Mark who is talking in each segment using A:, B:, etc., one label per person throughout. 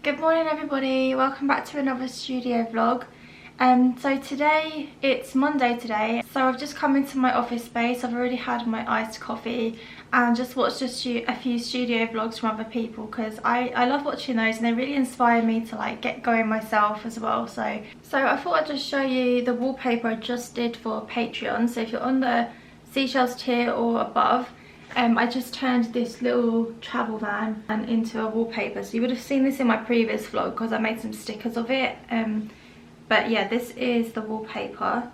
A: Good morning everybody, welcome back to another studio vlog. So today, it's Monday today, so I've just come into my office space. I've already had my iced coffee and just watched a few studio vlogs from other people because I love watching those and they really inspire me to like get going myself as well. So I thought I'd just show you the wallpaper I just did for Patreon. So if you're on the seashells tier or above, I just turned this little travel van into a wallpaper. So you would have seen this in my previous vlog because I made some stickers of it. But yeah, this is the wallpaper.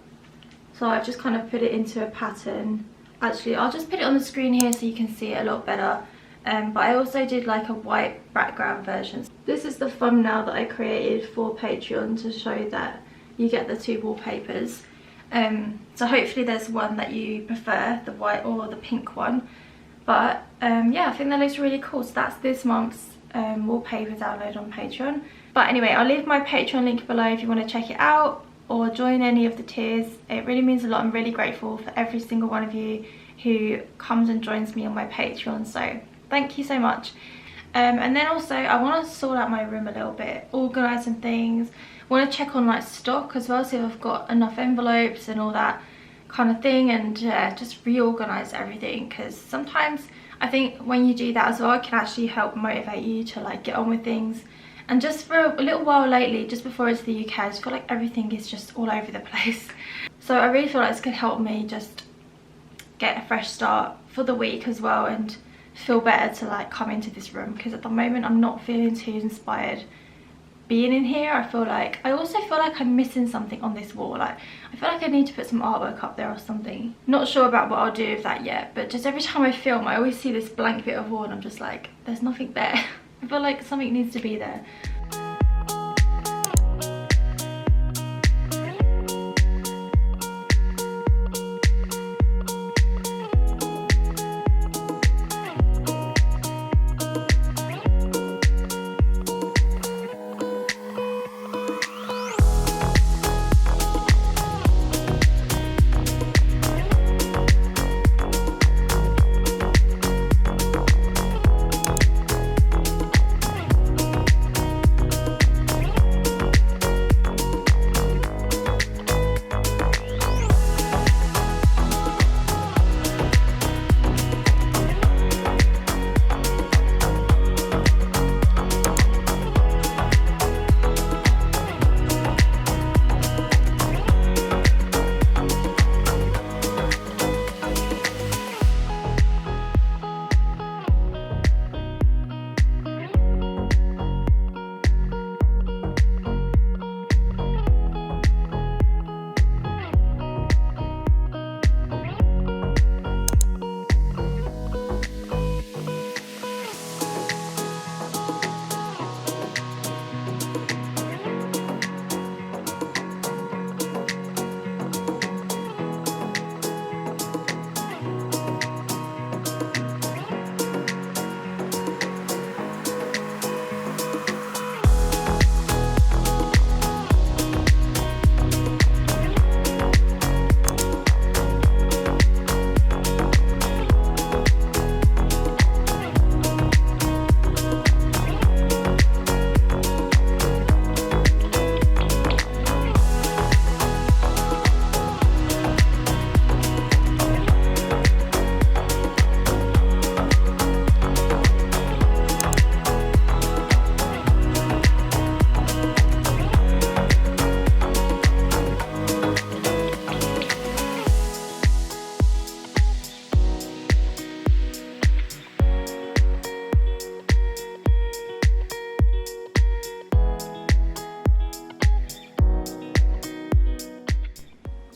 A: So I've just kind of put it into a pattern. Actually, I'll just put it on the screen here so you can see it a lot better. But I also did like a white background version. This is the thumbnail that I created for Patreon to show that you get the two wallpapers. So hopefully there's one that you prefer, the white or the pink one. But yeah, I think that looks really cool. So that's this month's wallpaper download on Patreon. But anyway, I'll leave my Patreon link below if you want to check it out or join any of the tiers. It really means a lot. I'm really grateful for every single one of you who comes and joins me on my Patreon. So thank you so much. And then also I want to sort out my room a little bit, organise some things. I want to check on like stock as well, see if I've got enough envelopes and all that kind of thing, and just reorganise everything, because sometimes I think when you do that as well, it can actually help motivate you to like get on with things. And just for a little while lately, just before it's the UK, I just feel like everything is just all over the place. So I really feel like this could help me just get a fresh start for the week as well and feel better to like come into this room, because at the moment I'm not feeling too inspired being in here. I also feel like I'm missing something on this wall. Like I feel like I need to put some artwork up there or something. Not sure about what I'll do with that yet, but just every time I film I always see this blank bit of wall and I'm just like, there's nothing there. I feel like something needs to be there.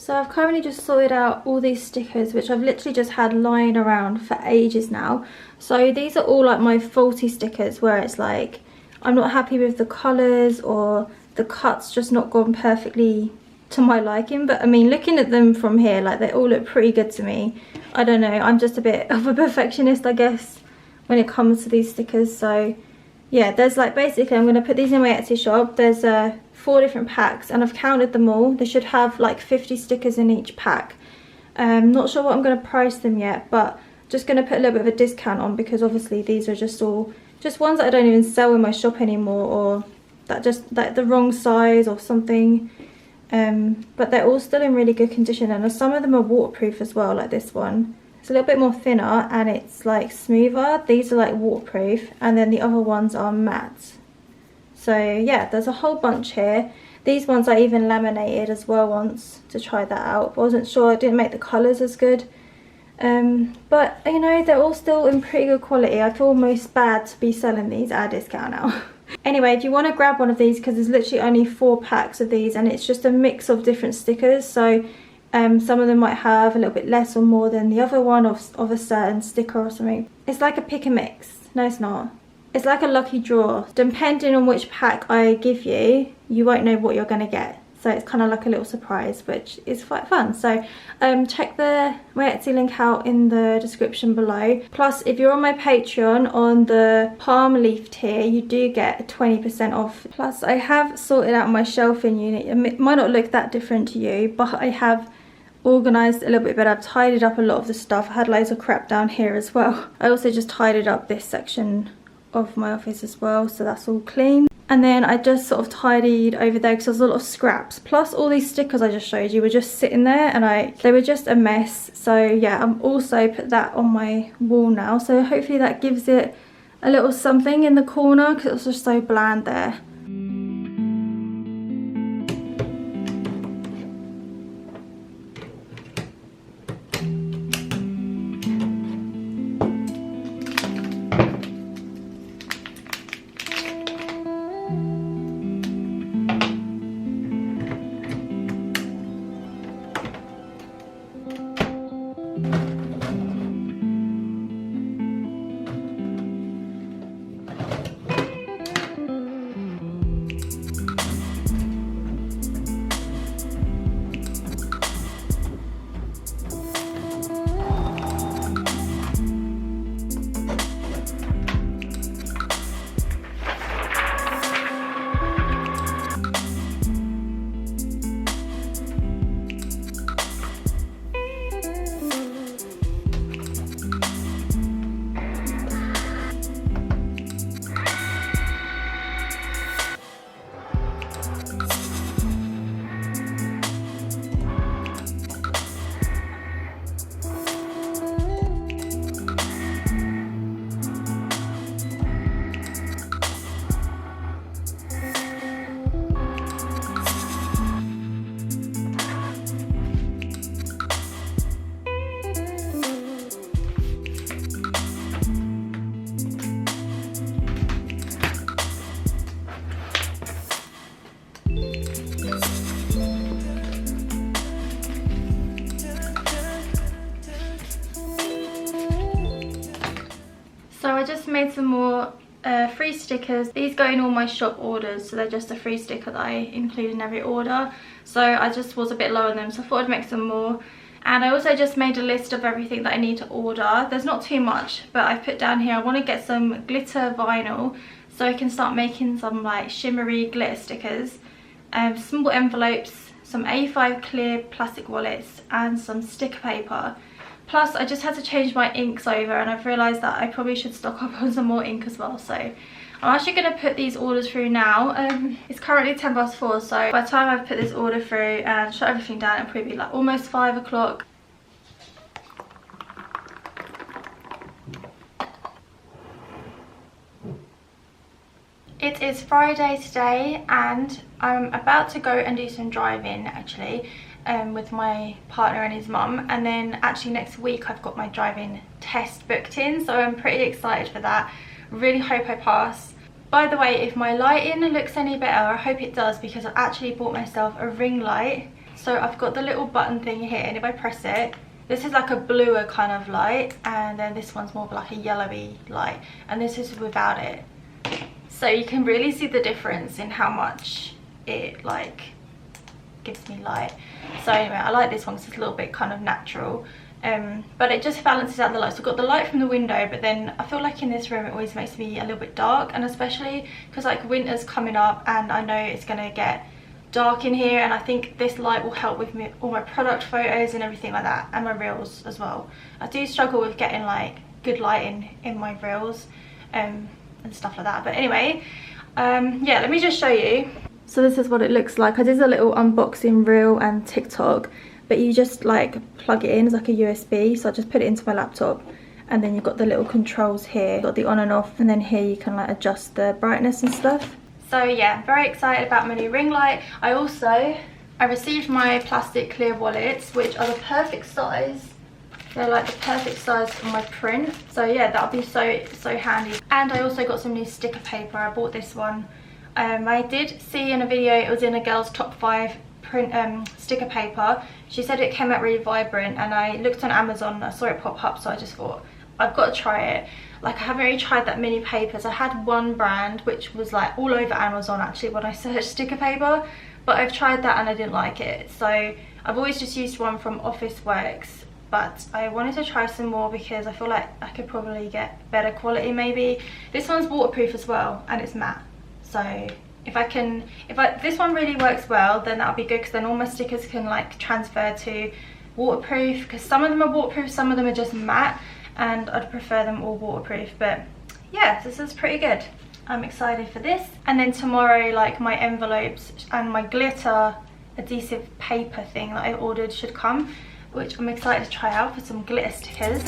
A: So I've currently just sorted out all these stickers, which I've literally just had lying around for ages now. So these are all like my faulty stickers where it's like I'm not happy with the colours or the cuts just not gone perfectly to my liking. But I mean, looking at them from here, like they all look pretty good to me. I don't know, I'm just a bit of a perfectionist, I guess, when it comes to these stickers. So yeah, there's like basically, I'm going to put these in my Etsy shop. There's 4 different packs and I've counted them all. They should have like 50 stickers in each pack. Not sure what I'm going to price them yet, but just going to put a little bit of a discount on because obviously these are just all just ones that I don't even sell in my shop anymore, or that just like the wrong size or something. But they're all still in really good condition, and some of them are waterproof as well, like this one. It's a little bit more thinner and it's like smoother. These are like waterproof, and then the other ones are matte. So yeah, there's a whole bunch here. These ones I even laminated as well once to try that out, but I wasn't sure, I didn't make the colours as good. But you know, they're all still in pretty good quality. I feel almost bad to be selling these at a discount now. Anyway, if you want to grab one of these, because there's literally only 4 packs of these, and it's just a mix of different stickers, so some of them might have a little bit less or more than the other one of a certain sticker or something. It's like a pick and mix. No, it's not. It's like a lucky draw. Depending on which pack I give you, you won't know what you're going to get. So it's kind of like a little surprise, which is quite fun. So check my Etsy link out in the description below. Plus, if you're on my Patreon on the palm leaf tier, you do get 20% off. Plus, I have sorted out my shelving unit. It might not look that different to you, but I have organised a little bit better. I've tidied up a lot of the stuff. I had loads of crap down here as well. I also just tidied up this section of my office as well, so that's all clean. And then I just sort of tidied over there because there's a lot of scraps. Plus all these stickers I just showed you were just sitting there, and they were just a mess. So yeah, I'm also put that on my wall now. So hopefully that gives it a little something in the corner, because it was just so bland there. So I just made some more free stickers. These go in all my shop orders, so they're just a free sticker that I include in every order. So I just was a bit low on them, so I thought I'd make some more. And I also just made a list of everything that I need to order. There's not too much, but I put down here I want to get some glitter vinyl so I can start making some like shimmery glitter stickers, small envelopes, some A5 clear plastic wallets, and some sticker paper. Plus I just had to change my inks over, and I've realised that I probably should stock up on some more ink as well. So I'm actually going to put these orders through now. It's currently 4:10, so by the time I've put this order through and shut everything down, it'll probably be like almost 5 o'clock. It is Friday today, and I'm about to go and do some driving actually. With my partner and his mum, and then actually next week I've got my driving test booked in, so I'm pretty excited for that. Really hope I pass. By the way, if my lighting looks any better, I hope it does, because I actually bought myself a ring light. So I've got the little button thing here, and if I press it, this is like a bluer kind of light, and then this one's more of like a yellowy light, and this is without it. So you can really see the difference in how much it like gives me light. So anyway, I like this one because it's a little bit kind of natural, but it just balances out the light. So I've got the light from the window, but then I feel like in this room it always makes me a little bit dark, and especially because like winter's coming up and I know it's going to get dark in here, and I think this light will help with all my product photos and everything like that, and my reels as well. I do struggle with getting like good lighting in my reels, and stuff like that. But anyway, yeah, let me just show you. So this is what it looks like. I did a little unboxing reel and TikTok, but you just like plug it in as like a USB. So I just put it into my laptop, and then you've got the little controls here. You've got the on and off, and then here you can like adjust the brightness and stuff. So yeah, very excited about my new ring light. I received my plastic clear wallets, which are the perfect size. They're like the perfect size for my print. So yeah, that'll be so handy. And I also got some new sticker paper. I bought this one. I did see in a video, it was in a girl's top 5 print sticker paper. She said it came out really vibrant, and I looked on Amazon, I saw it pop up, so I just thought I've got to try it. Like, I haven't really tried that many papers. I had one brand which was like all over Amazon actually when I searched sticker paper, but I've tried that and I didn't like it. So I've always just used one from Office Works, but I wanted to try some more because I feel like I could probably get better quality maybe. This one's waterproof as well, and it's matte. So if this one really works well, then that'll be good, because then all my stickers can like transfer to waterproof, because some of them are waterproof, some of them are just matte, and I'd prefer them all waterproof. But yeah, this is pretty good. I'm excited for this. And then tomorrow, like, my envelopes and my glitter adhesive paper thing that I ordered should come, which I'm excited to try out for some glitter stickers.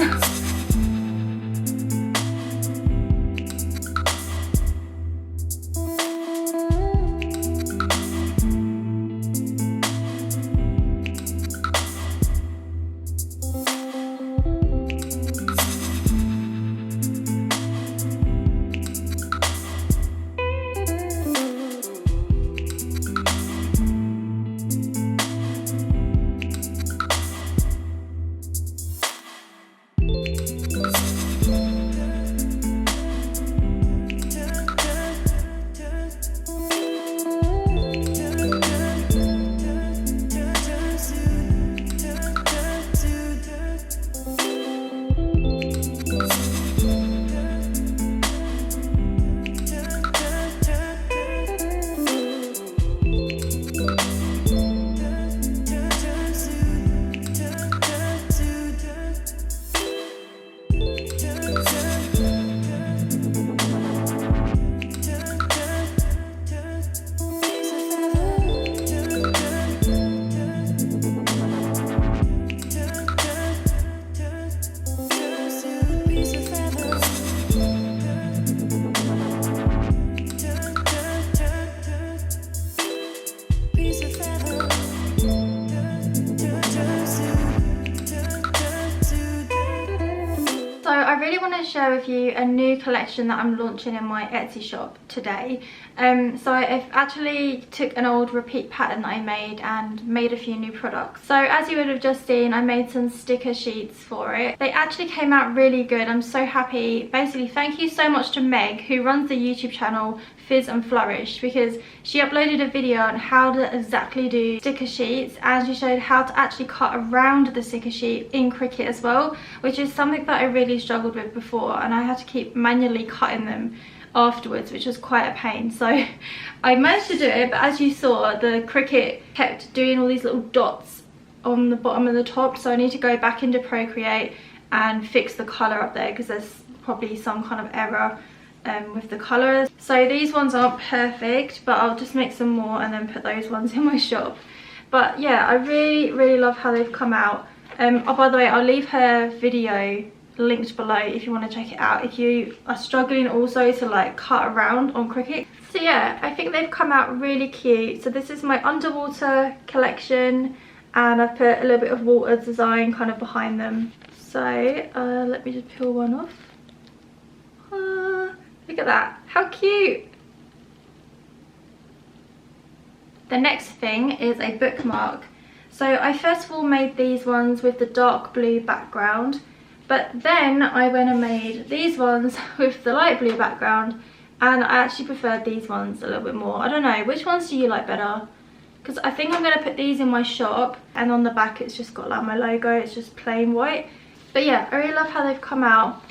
A: I really want to share with you a new collection that I'm launching in my Etsy shop today. So I've actually took an old repeat pattern that I made and made a few new products. So as you would have just seen, I made some sticker sheets for it. They actually came out really good. I'm so happy. Basically, thank you so much to Meg, who runs the YouTube channel Fizz and Flourish, because she uploaded a video on how to exactly do sticker sheets, and she showed how to actually cut around the sticker sheet in Cricut as well, which is something that I really struggled with before, and I had to keep manually cutting them afterwards, which was quite a pain. So I managed to do it, but as you saw, the Cricut kept doing all these little dots on the bottom and the top, so I need to go back into Procreate and fix the colour up there, because there's probably some kind of error with the colours. So these ones aren't perfect, but I'll just make some more and then put those ones in my shop. But yeah, I really love how they've come out. Oh, by the way, I'll leave her video linked below if you want to check it out if you are struggling also to like cut around on Cricut. So yeah, I think they've come out really cute. So this is my underwater collection, and I've put a little bit of water design kind of behind them. So let me just peel one off. Look at that, how cute. The next thing is a bookmark. So I first of all made these ones with the dark blue background, but then I went and made these ones with the light blue background, and I actually preferred these ones a little bit more. I don't know, which ones do you like better? Because I think I'm going to put these in my shop, and on the back it's just got like my logo, it's just plain white. But yeah, I really love how they've come out.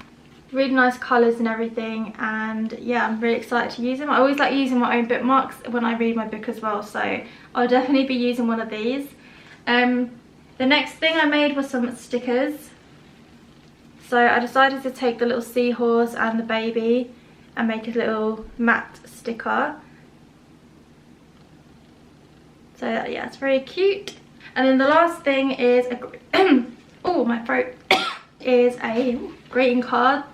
A: Really nice colours and everything, and yeah, I'm really excited to use them. I always like using my own bookmarks when I read my book as well, so I'll definitely be using one of these. The next thing I made was some stickers. So I decided to take the little seahorse and the baby and make a little matte sticker. So yeah, it's very cute. And then the last thing is a oh, my throat is a greeting card,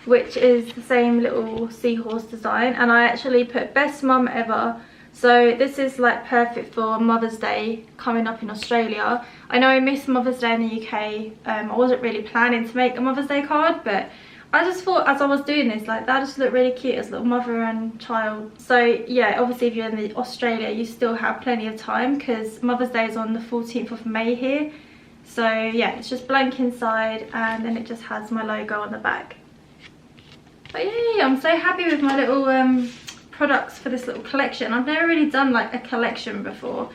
A: which is the same little seahorse design, and I actually put best mum ever. So this is like perfect for Mother's Day coming up in Australia. I know I missed Mother's Day in the UK. I wasn't really planning to make a Mother's Day card, but I just thought as I was doing this, like that just looked really cute as a little mother and child. So yeah, obviously if you're in Australia, you still have plenty of time because Mother's Day is on the 14th of May here. So yeah, it's just blank inside, and then it just has my logo on the back. But yeah, I'm so happy with my little products for this little collection. I've never really done like a collection before,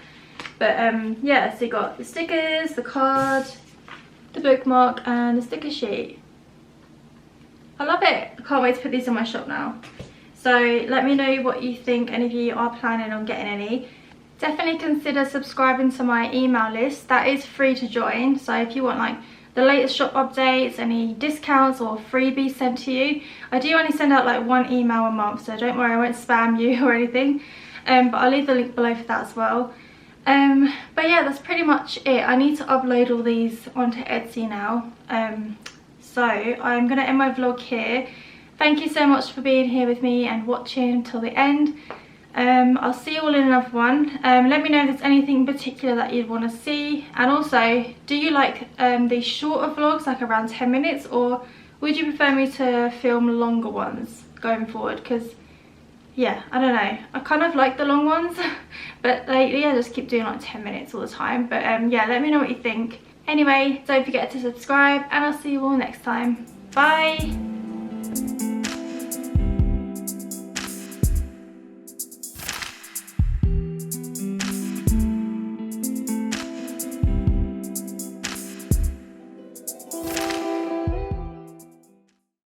A: but yeah, so you got the stickers, the card, the bookmark, and the sticker sheet. I love it. I can't wait to put these in my shop now. So let me know what you think, and if you are planning on getting any. Definitely consider subscribing to my email list. That is free to join, so if you want like the latest shop updates, any discounts or freebies sent to you. I do only send out like one email a month, so don't worry, I won't spam you or anything. But I'll leave the link below for that as well. But yeah, that's pretty much it. I need to upload all these onto Etsy now. So I'm going to end my vlog here. Thank you so much for being here with me and watching until the end. I'll see you all in another one. Let me know if there's anything in particular that you'd want to see, and also do you like these shorter vlogs, like around 10 minutes, or would you prefer me to film longer ones going forward? Because yeah, I don't know, I kind of like the long ones but lately I just keep doing like 10 minutes all the time. But yeah, let me know what you think. Anyway, don't forget to subscribe, and I'll see you all next time. Bye.